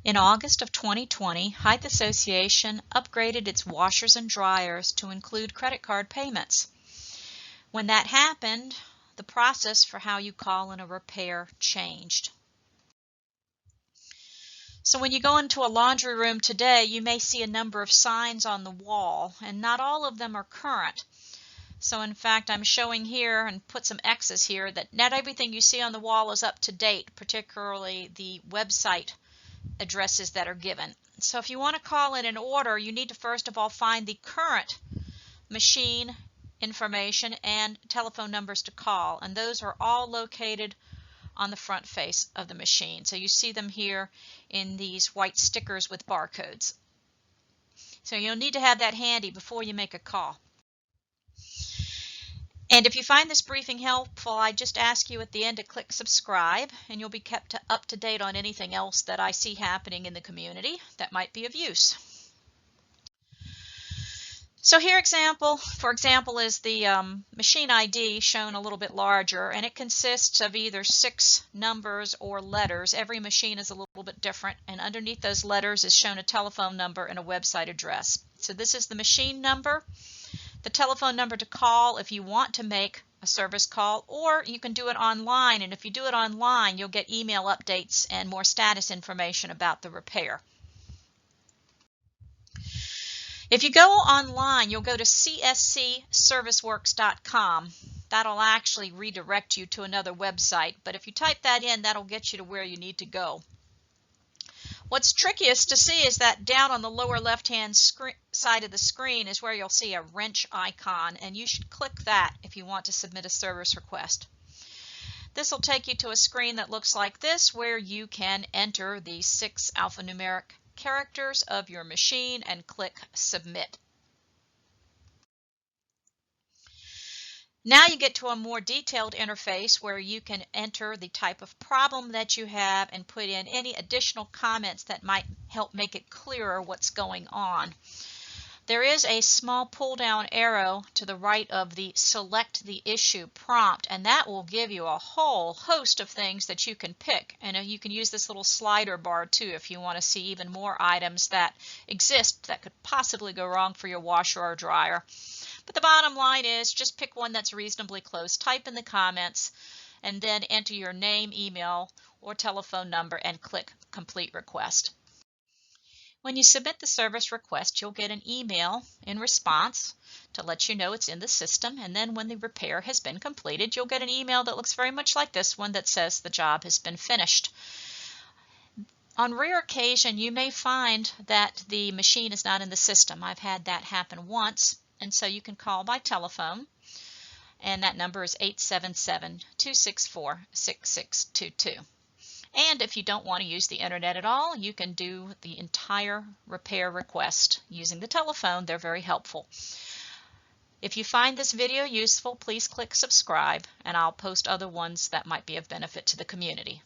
In August of 2020, Hythe Association upgraded its washers and dryers to include credit card payments. When that happened, the process for how you call in a repair changed. So when you go into a laundry room today, you may see a number of signs on the wall, and not all of them are current. So in fact, I'm showing here and put some X's here that not everything you see on the wall is up to date, particularly the website addresses that are given. So if you want to call in an order, you need to first of all find the current machine information and telephone numbers to call, and those are all located on the front face of the machine. So you see them here in these white stickers with barcodes. So you'll need to have that handy before you make a call. And if you find this briefing helpful, I just ask you at the end to click subscribe, and you'll be kept up to date on anything else that I see happening in the community that might be of use. So here for example, is the machine ID shown a little bit larger, and it consists of either 6 numbers or letters. Every machine is a little bit different, and underneath those letters is shown a telephone number and a website address. So this is the machine number, the telephone number to call if you want to make a service call, or you can do it online, and if you do it online, you'll get email updates and more status information about the repair. If you go online, you'll go to cscserviceworks.com. That'll actually redirect you to another website, but if you type that in, that'll get you to where you need to go. What's trickiest to see is that down on the lower left-hand side of the screen is where you'll see a wrench icon, and you should click that if you want to submit a service request. This will take you to a screen that looks like this, where you can enter the 6 alphanumeric characters of your machine and click Submit. Now you get to a more detailed interface where you can enter the type of problem that you have and put in any additional comments that might help make it clearer what's going on. There is a small pull-down arrow to the right of the Select the Issue prompt, and that will give you a whole host of things that you can pick. And you can use this little slider bar too if you want to see even more items that exist that could possibly go wrong for your washer or dryer. But the bottom line is just pick one that's reasonably close, type in the comments, and then enter your name, email, or telephone number and click Complete Request. When you submit the service request, you'll get an email in response to let you know it's in the system, and then when the repair has been completed, you'll get an email that looks very much like this one that says the job has been finished. On rare occasion, you may find that the machine is not in the system. I've had that happen once, and so you can call by telephone, and that number is 877-264-6622. And if you don't want to use the internet at all, you can do the entire repair request using the telephone. They're very helpful. If you find this video useful, please click subscribe, and I'll post other ones that might be of benefit to the community.